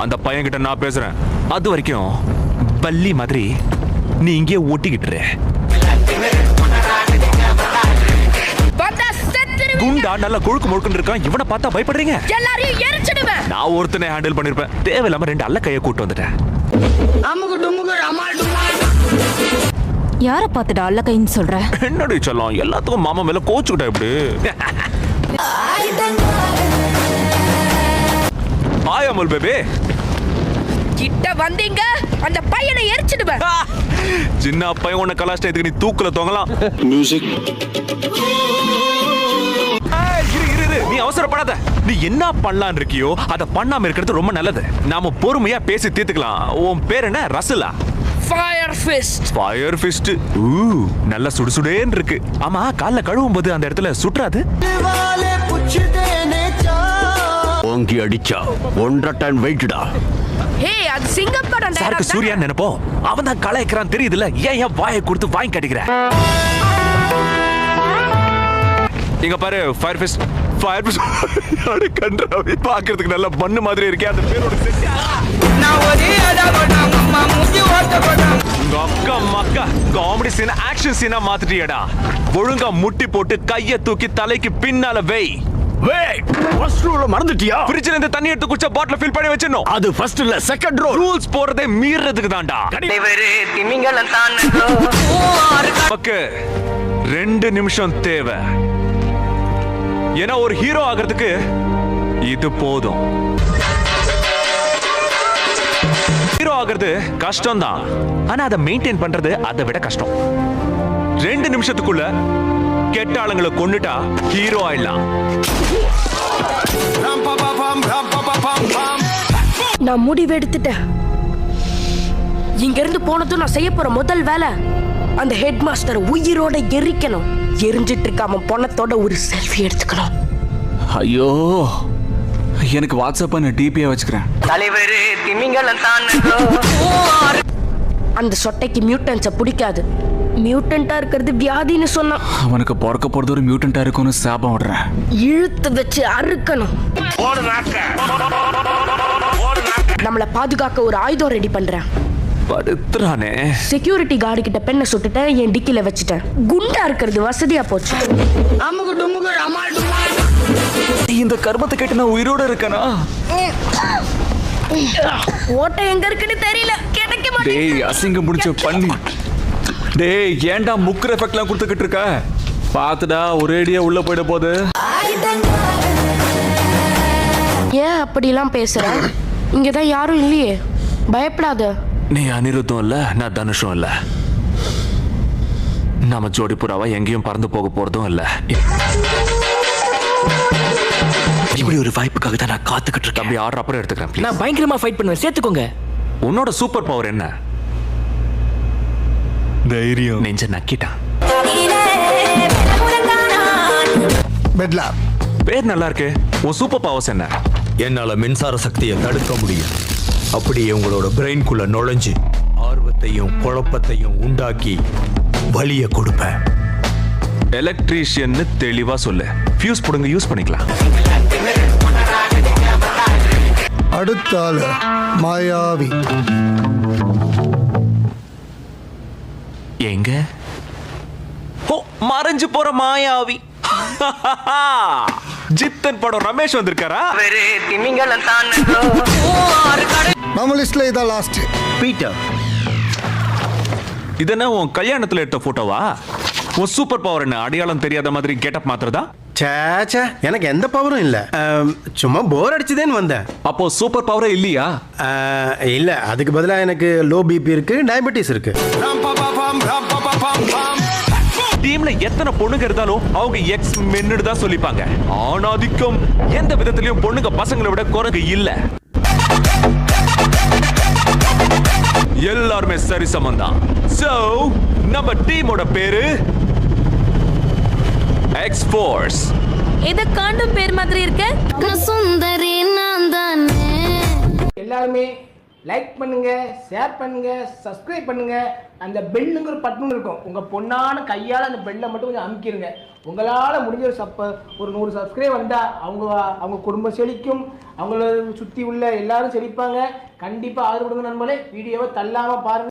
அந்த பையன் கிட்ட நான் பேசுறேன். அது வரைக்கும் பல்லி மாதிரி நீ இங்கே ஒட்டிக்கிட்டு குண்டா நல்லா கொழுக்கு முழுக்குன்னு இருக்கான். இவனை பார்த்தா பயப்படுறீங்க? எல்லாரையும் எரிச்சிடுவேன். நான் ஒருத்தனை ஹேண்டில் பண்ணிருப்பேன். தேவையில்லாம 2 அல்ல கையை கூட்டு வந்துட்டேன். யார பார்த்துடா அல்ல கைன்னு சொல்ற? என்னடி சொல்லலாம், எல்லாத்துக்கும் மாமா மேல கோச்சுக்கிட்டா இப்படி. Hi Amul baby. கிட்ட வந்தீங்க அந்த பையனை எரிச்சிடுவேன். சின்ன பையன் உன்னை கலாஸ்ட் இதுக்கு நீ தூக்குல தொங்கலாம். மியூசிக். நீ அவசரப்படாத. நீ என்ன பண்ணலான்னு இருக்கியோ அதை பண்ணாம இருக்கிறது ரொம்ப நல்லது. நாம பொறுமையா பேசி தீர்த்துக்கலாம். உன் பேர் என்ன? ரசலா? Fire fist. Fire fist. நல்ல சுடுசுடேன்னு இருக்கு. ஆமா, கால்ல கழுவும் போது அந்த இடத்துல சுற்றாது? ஓங்கி அடிச்சா 1.5 டன் வெயிட்டடா. ஹே, அது சிங்கம் படம். சாருக்கு சூர்யா நினைப்போ. அவன் தான் கலாய்க்கிறான் தெரியுதுல. ஏன் வாயை கொடுத்து வாங்கி கட்டிக்கிற? இங்க பாரு, ஃபயர் ஃபிஸ்ட். ஃபயர் ஃபிஸ்ட் அட கண்டராவி, பார்க்கிறதுக்கு நல்ல பண்ணு மாதிரி இருக்கே. அந்த பேரோட செட் நான் ஒரே அடபடா அம்மா மூஞ்சி ஓட்டபடா. அக்கா மக்கா காமெடி சீன் ஆக்ஷன் சீனா மாத்திட்டியடா. ஒழுங்கா முட்டி போட்டு கையை தூக்கி தலைக்கு பின்னால வெய். வெயிட், ஃபர்ஸ்ட் ரூல மறந்துட்டியா? ஃப்ரிட்ஜ்ல இருந்து தண்ணி எடுத்து குடிச்ச பாட்டில் ஃபில் பண்ணி வச்சிரணும். அது ஃபர்ஸ்ட் இல்ல, செகண்ட் ரூல். ரூல்ஸ் போறதே மீறதுக்கு தான்டா. இவரே திமிங்கலம் தான். நமக்கு 2 நிமிஷம் தேவை. ஏன்னா ஒரு ஹீரோ ஆகிறதுக்கு இது போதும். ஹீரோ ஆகிறது கஷ்டம் தான், ஆனா அதை மெயின்டைன் பண்றது அதை விட கஷ்டம். 2 நிமிஷத்துக்குள்ள கெட்ட ஆளுங்களை கொன்னுட்டா ஹீரோ ஆயிடலாம். நான் முடிவு எடுத்துட்டேன். இங்க இருந்து போனதும் நான் செய்ய போற முதல் வேலை அந்த ஹெட் மாஸ்டர் உயிரோட எரிக்கணும். எரிஞ்சிட்டு இருக்காம பொணத்தோட ஒரு செல்ஃபி எடுத்துக்கணும். ஐயோ, எனக்கு வாட்ஸ்அப் நான் டிபியா வச்சுக்கிறேன். தலைவரே திமிங்கலம் தான். அந்த சொட்டைக்கு மியூட்டன்ஸ பிடிக்காது. மியூட்டன்ட்டா இருக்கிறது வியாதின்னு சொன்னான். அவனுக்கு பிறக்க போறது ஒரு மியூட்டன்டா இருக்கும்னு சாபம் விடுறேன். இழுத்து வச்சு அறுக்கணும். நம்மளை பாதுகாக்க ஒரு ஆயுதம் ரெடி பண்றேன். படுத்துறானே. செக்யூரிட்டி கார்டு கிட்ட பெண்ணை சுட்டுட்டேன், என் டிக்கில வச்சுட்டேன். குண்டா இருக்கிறது வசதியா போச்சு. இந்த கர்மத்தை கேட்டு நான் உயிரோட இருக்கேனா? ஓட்டை எங்க இருக்குன்னு தெரியல. கிடைக்க மாட்டேங்குது. டேய், அசிங்கம் முடிச்ச பண்ணி. டேய், ஏன்டா முக்கர் எஃபெக்ட்லாம் கொடுத்துக்கிட்டு இருக்க? பாத்துடா, ஒரேடியா உள்ள போயிட போகுது. ஏன் அப்படிலாம் பேசுற? இங்கதான் யாரும் இல்லையே. பயப்படாத. நீ அனிருத்தும் இல்ல, நான் தனுஷும் இல்ல. நாம ஜோடி புறாவா எங்கேயும் பறந்து போக போறதும் இல்ல. இப்படி ஒரு வாய்ப்புக்காக தான் நான் காத்துக்கிட்டு இருக்கேன். அப்படி ஆர்டர் அப்புறம் எடுத்துக்கிறேன். நான் பயங்கரமா ஃபைட் பண்ணுவேன், சேர்த்துக்கோங்க. உன்னோட சூப்பர் பவர் என்ன? தைரியம். நெஞ்ச நக்கிட்டான். பெட்லா பேர் நல்லா இருக்கு. உன் சூப்பர் பவர்ஸ் என்ன? என்னால மின்சார சக்தியை தடுக்க முடியும். அப்படியே உங்களோட பிரெயின்குள்ள நுழைஞ்சு ஆர்வத்தையும் குழப்பத்தையும் உண்டாக்கி வலிய கொடுப்பேன். எலக்ட்ரீஷியன் தெளிவா சொல்லு. ஃபியூஸ் போடுங்க, யூஸ் பண்ணிக்கலாம். அடுத்த ஆளு மாயாவி. எங்க? ஓ, மறைஞ்சு போற மாயாவி. ஜித்தன் படம் ரமேஷ் வந்திருக்காரா? இவரே திமிங்கலம் தான். நம்ம லிஸ்ட்ல இதான் லாஸ்ட். பீட்டர், இதென்ன உன் கல்யாணத்துல எடுத்த போட்டோவா? உன் சூப்பர் பவர் என்ன? அடையாளம் தெரியாத மாதிரி கெட்டப் மாத்திரதா? சேச்சே, எனக்கு எந்த பவரும் இல்ல. சும்மா போர் அடிச்சுதேன்னு வந்தேன். அப்போ சூப்பர் பவரே இல்லையா? இல்ல, அதுக்கு பதிலா எனக்கு லோ பிபி இருக்கு, டயபெட்டிஸ் இருக்கு. டீம்ல எத்தனை பொண்ணுங்க இருந்தாலும் அவங்க எக்ஸ் மென்னு தான் சொல்லிப்பாங்க. ஆணாதிக்கம் எந்த விதத்திலயும் பொண்ணுங்க பசங்களை விட குறைங்க இல்ல. எல்லாருமே சரி சமந்தான். சோ நம்ம டீமோட பேரு எக்ஸ் ஃபோர்ஸ். இது காண்டும் பேர் மாதிரி இருக்கு. சுந்தரி நான் தானே. எல்லாருமே லைக் பண்ணுங்க, ஷேர் பண்ணுங்க, சப்ஸ்கிரைப் பண்ணுங்க. அந்த பெல்லுங்கிற பட்டன் இருக்கும், உங்க பொண்ணான கையால் அந்த பெல்லை மட்டும் கொஞ்சம் அமுக்கிடுங்க. உங்களால் முடிஞ்ச ஒரு 100 சப்ஸ்கிரைப் வந்தால் அவங்க குடும்பம் செழிக்கும், அவங்கள சுற்றி உள்ள எல்லாரும் செழிப்பாங்க. கண்டிப்பாக ஆதரவு கொடுங்க நண்பர்களே. வீடியோவை தள்ளாமல் பாருங்கள்.